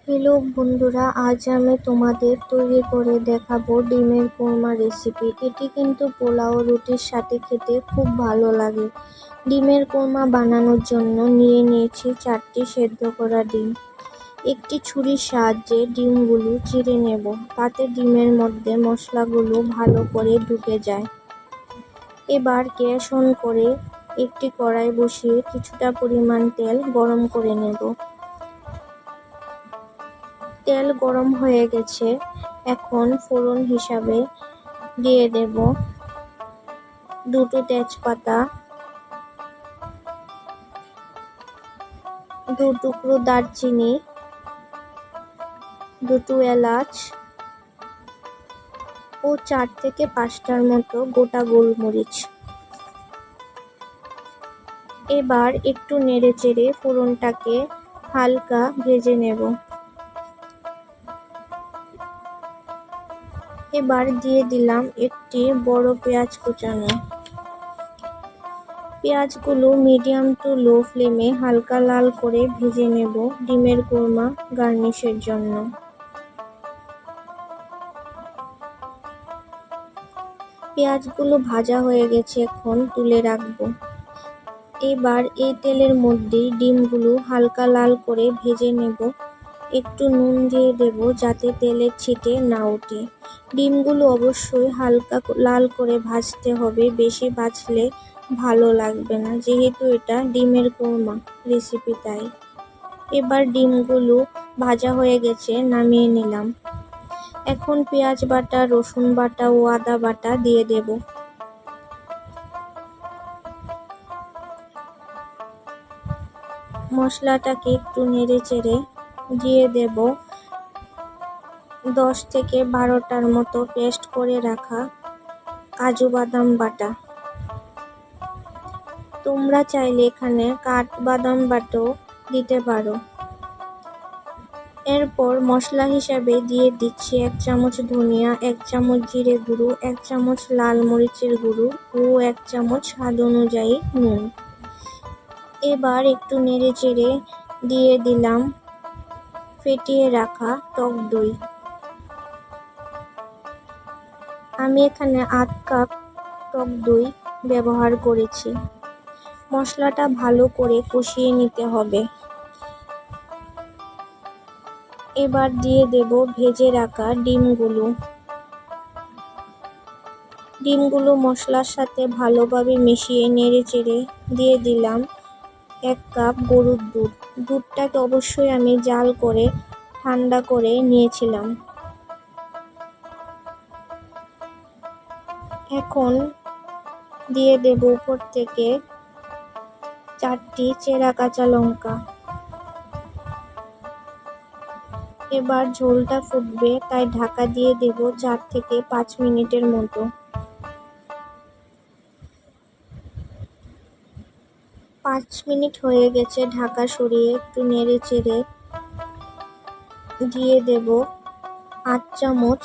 Hello বন্ধুরা, আজ আমি তোমাদের তৈরি করে দেখাবো ডিমের কোরমা রেসিপি। এটি কিন্তু পোলাও রুটির সাথে খেতে খুব ভালো লাগে। ডিমের কোরমা বানানোর জন্য নিয়ে নিয়েছি 4টি সেদ্ধ করা ডিম। একটি ছুরির সাহায্যে ডিমগুলো চিড়ে নেব, তাতে ডিমের মধ্যে মশলাগুলো ভালো করে ঢুকে যায়। এবার গ্যাস অন করে একটি কড়াই বসিয়ে কিছুটা পরিমাণ তেল গরম করে নেব। তেল গরম হয়ে গেছে, এখন ফোড়ন হিসাবে দিয়ে দেব 2টো তেজপাতা, 2 টুকরো দারচিনি, 2টো এলাচ ও 4 থেকে 5টার মতো গোটা গোলমরিচ। এবার একটু নেড়েচেড়ে ফোড়নটাকে হালকা ভেজে নেব। এবার দিয়ে দিলাম একটি বড় পেঁয়াজ কুচানো। পেঁয়াজগুলো মিডিয়াম টু লো ফ্লেমে হালকা লাল করে ভেজে নেব ডিমের কোরমা গার্নিশের জন্য। পেঁয়াজগুলো ভাজা হয়ে গেছে, এখন তুলে রাখবো। এবার এই তেলের মধ্যেই ডিমগুলো হালকা লাল করে ভেজে নেব। একটু নুন দিয়ে দেব যাতে তেলের ছিটে না ওঠে। ডিমগুলো অবশ্যই হালকা লাল করে ভাজতে হবে, বেশি ভাজলে ভালো লাগবে না, যেহেতু এটা ডিমের কোরমা রেসিপি তাই। এবার ডিমগুলো ভাজা হয়ে গেছে, নামিয়ে নিলাম। এখন পেঁয়াজ বাটা, রসুন বাটা ও আদা বাটা দিয়ে দেব। মশলাটাকে একটু নেড়ে চেড়ে দিয়ে দেব 10 থেকে 12টার মতো পেস্ট করে রাখা কাজু বাদাম বাটা। তোমরা চাইলে এখানে কাঠবাদাম বাটাও দিতে পারো। এরপর মশলা হিসাবে দিয়ে দিচ্ছি 1 চামচ ধনিয়া, 1 চামচ জিরে গুঁড়ো, 1 চামচ লাল মরিচের গুঁড়ো ও 1 চামচ স্বাদ অনুযায়ী নুন। এবার একটু নেড়ে চেড়ে দিয়ে দিলাম ফেটিয়ে রাখা টক দই। আমি এখানে 1/2 কাপ টক দই ব্যবহার করেছি। মশলাটা ভালো করে কষিয়ে নিতে হবে। এবার দিয়ে দেব ভেজে রাখা ডিমগুলো মশলার সাথে ভালোভাবে মিশিয়ে নেড়ে চেড়ে দিয়ে দিলাম 1 কাপ গরুর দুধ। দুধটাকে অবশ্যই আমি জাল করে ঠান্ডা করে নিয়েছিলাম। এখন দিয়ে দেব উপর থেকে 4টি চেরা কাঁচা লঙ্কা। এবার ঝোলটা ফুটবে, তাই ঢাকা দিয়ে দেব 4 থেকে 5 মিনিটের মতো। 5 মিনিট হয়ে গেছে, ঢাকা সরিয়ে একটু নেড়ে চেড়ে দিয়ে দেব 8 চামচ